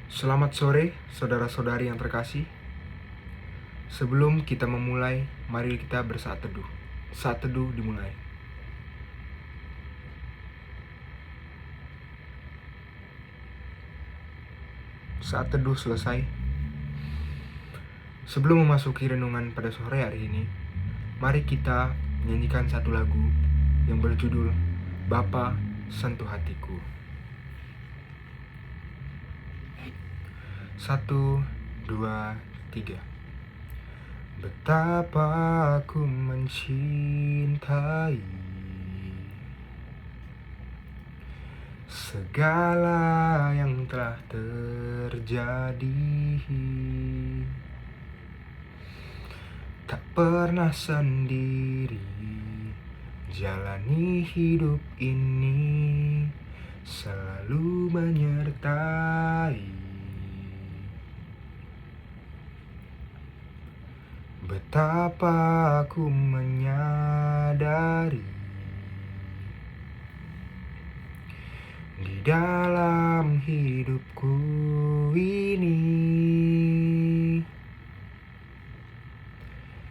Selamat sore, saudara-saudari yang terkasih. Sebelum kita memulai, mari kita bersaat teduh. Saat teduh dimulai. Saat teduh selesai. Sebelum memasuki renungan pada sore hari ini, mari kita menyanyikan satu lagu yang berjudul Bapa Sentuh Hatiku. 1, 2, 3. Betapa aku mencintai segala yang telah terjadi. Tak pernah sendiri jalani hidup ini, selalu menyertai. Betapa aku menyadari di dalam hidupku ini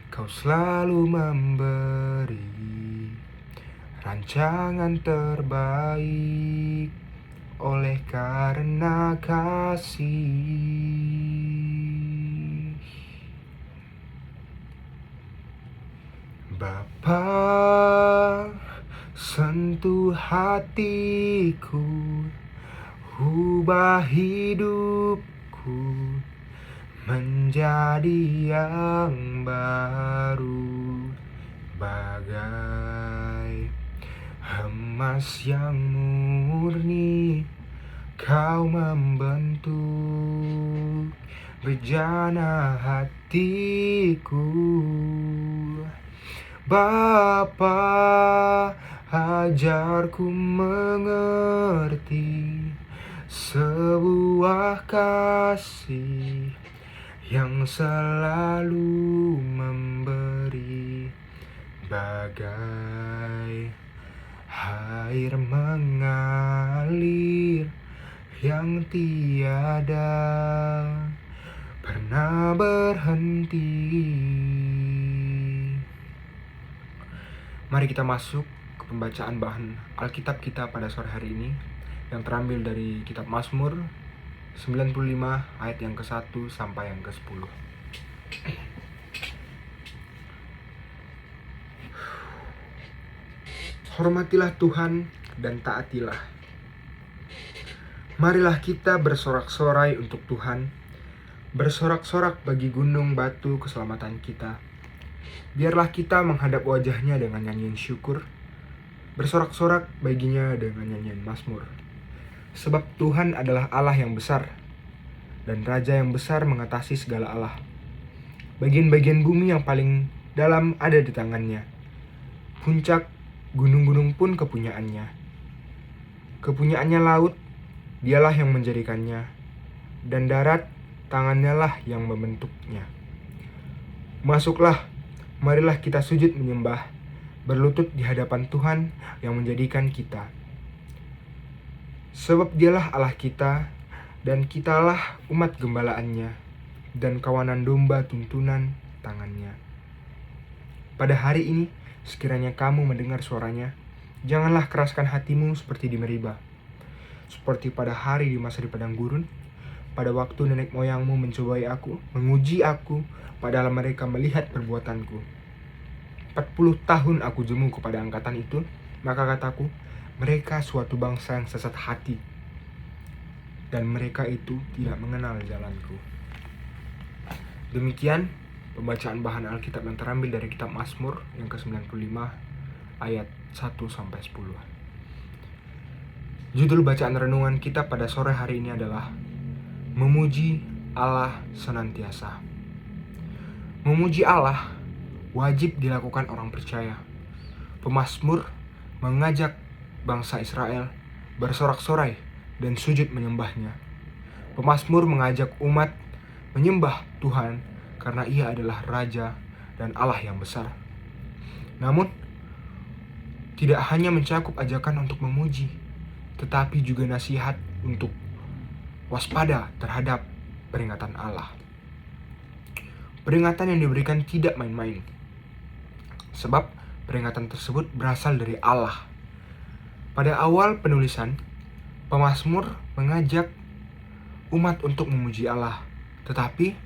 Kau selalu memberi rancangan terbaik oleh karena kasih. Bapa, sentuh hatiku, ubah hidupku menjadi yang baru, bagai emas yang murni. Kau membentuk bejana hatiku. Bapa, ajarku mengerti sebuah kasih yang selalu memberi, bagai air mengalir yang tiada pernah berhenti. Mari kita masuk ke pembacaan bahan Alkitab kita pada sore hari ini, yang terambil dari kitab Mazmur 95 ayat yang ke-1 sampai yang ke-10. Hormatilah Tuhan dan taatilah. Marilah kita bersorak-sorai untuk Tuhan, bersorak-sorak bagi gunung batu keselamatan kita. Biarlah kita menghadap wajahnya dengan nyanyian syukur, bersorak-sorak baginya dengan nyanyian mazmur. Sebab Tuhan adalah Allah yang besar, dan Raja yang besar mengatasi segala Allah. Bagian-bagian bumi yang paling dalam ada di tangannya. Puncak gunung-gunung pun kepunyaannya. Kepunyaannya laut, dialah yang menjadikannya, dan darat, tangannya lah yang membentuknya. Masuklah, marilah kita sujud menyembah, berlutut di hadapan Tuhan yang menjadikan kita. Sebab dialah Allah kita, dan kitalah umat gembalaannya, dan kawanan domba tuntunan tangannya. Pada hari ini, sekiranya kamu mendengar suaranya, janganlah keraskan hatimu seperti di Meriba, seperti pada hari di masa di padang gurun, pada waktu nenek moyangmu mencobai aku, menguji aku, padahal mereka melihat perbuatanku. 40 tahun aku jemu kepada angkatan itu, maka kataku, mereka suatu bangsa yang sesat hati, dan mereka itu tidak mengenal jalanku. Demikian pembacaan bahan Alkitab yang terambil dari kitab Mazmur yang ke-95 ayat 1-10. Judul bacaan renungan kita pada sore hari ini adalah Memuji Allah Senantiasa. Memuji Allah wajib dilakukan orang percaya. Pemazmur mengajak bangsa Israel bersorak-sorai dan sujud menyembahnya. Pemazmur mengajak umat menyembah Tuhan karena Ia adalah Raja dan Allah yang besar. Namun, tidak hanya mencakup ajakan untuk memuji, tetapi juga nasihat untuk waspada terhadap peringatan Allah. Peringatan yang diberikan tidak main-main, sebab peringatan tersebut berasal dari Allah. Pada awal penulisan, pemazmur mengajak umat untuk memuji Allah, tetapi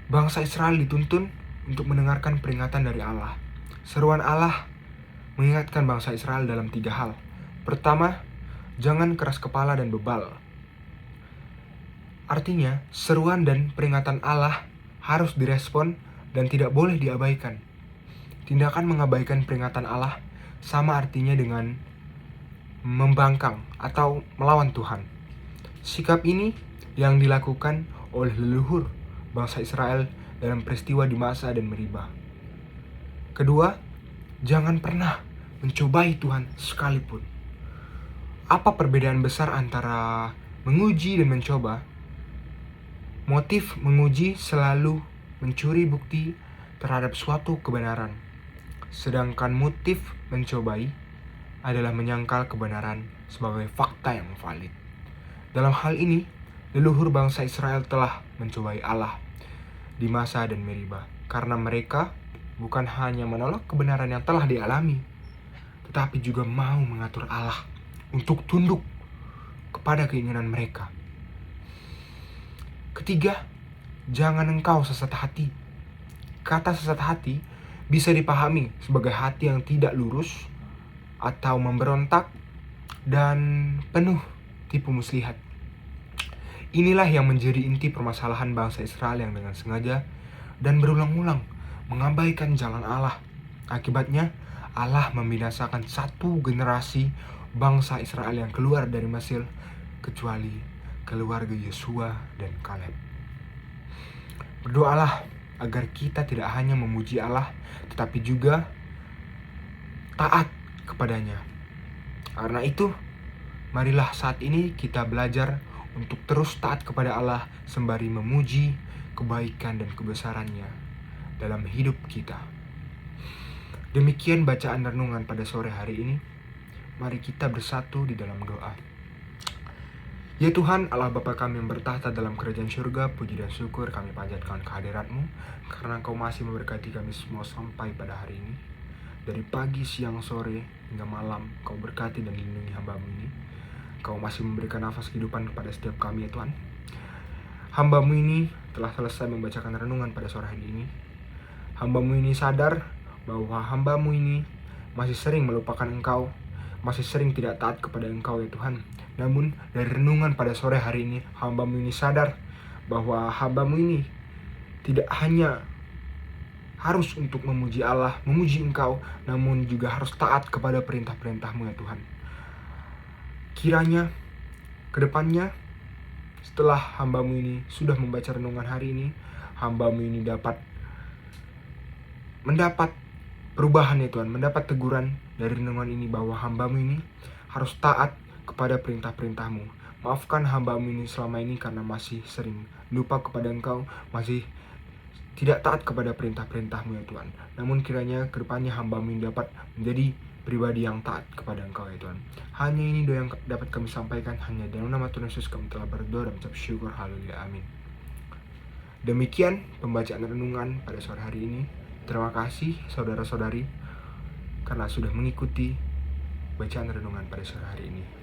bangsa Israel dituntun untuk mendengarkan peringatan dari Allah. Seruan Allah mengingatkan bangsa Israel dalam 3 hal. Pertama, jangan keras kepala dan bebal. Artinya, seruan dan peringatan Allah harus direspon dan tidak boleh diabaikan. Tindakan mengabaikan peringatan Allah sama artinya dengan membangkang atau melawan Tuhan. Sikap ini yang dilakukan oleh leluhur bangsa Israel dalam peristiwa di Masa dan Meribah. Kedua, jangan pernah mencobai Tuhan sekalipun. Apa perbedaan besar antara menguji dan mencoba? Motif menguji selalu mencuri bukti terhadap suatu kebenaran, sedangkan motif mencobai adalah menyangkal kebenaran sebagai fakta yang valid. Dalam hal ini, leluhur bangsa Israel telah mencobai Allah di Masa dan Meribah, karena mereka bukan hanya menolak kebenaran yang telah dialami, tetapi juga mau mengatur Allah untuk tunduk kepada keinginan mereka. Ketiga, jangan engkau sesat hati. Kata sesat hati bisa dipahami sebagai hati yang tidak lurus atau memberontak dan penuh tipu muslihat. Inilah yang menjadi inti permasalahan bangsa Israel yang dengan sengaja dan berulang-ulang mengabaikan jalan Allah. Akibatnya, Allah membinasakan satu generasi bangsa Israel yang keluar dari Mesir, kecuali keluarga Yosua dan Kaleb. Berdoalah agar kita tidak hanya memuji Allah, tetapi juga taat kepadanya. Karena itu, marilah saat ini kita belajar untuk terus taat kepada Allah sembari memuji kebaikan dan kebesarannya dalam hidup kita. Demikian bacaan renungan pada sore hari ini. Mari kita bersatu di dalam doa. Ya Tuhan, Allah Bapa kami yang bertahta dalam kerajaan surga, puji dan syukur kami panjatkan kehadirat-Mu, karena Engkau masih memberkati kami semua sampai pada hari ini. Dari pagi, siang, sore, hingga malam, Kau berkati dan lindungi hamba-Mu ini. Kau masih memberikan nafas kehidupan kepada setiap kami ya Tuhan. Hamba-Mu ini telah selesai membacakan renungan pada sore hari ini. Hamba-Mu ini sadar bahwa hamba-Mu ini masih sering melupakan Engkau, masih sering tidak taat kepada Engkau ya Tuhan. Namun dari renungan pada sore hari ini, hamba-Mu ini sadar bahwa hamba-Mu ini tidak hanya harus untuk memuji Allah, memuji Engkau, namun juga harus taat kepada perintah-perintah-Mu ya Tuhan. Kiranya kedepannya setelah hamba-Mu ini sudah membaca renungan hari ini, hamba-Mu ini dapat mendapat perubahan ya Tuhan, mendapat teguran dari renungan ini bahwa hamba-Mu ini harus taat kepada perintah-perintah-Mu. Maafkan hamba-Mu ini selama ini karena masih sering lupa kepada Engkau, masih tidak taat kepada perintah-perintah-Mu ya Tuhan. Namun kiranya kedepannya hamba-Mu ini dapat menjadi pribadi yang taat kepada Engkau ya Tuhan. Hanya ini doa yang dapat kami sampaikan, hanya dalam nama Tuhan Yesus kami telah berdoa dan mengucap syukur, haleluya, amin. Demikian pembacaan renungan pada sore hari ini. Terima kasih saudara-saudari karena sudah mengikuti bacaan renungan pada sore hari ini.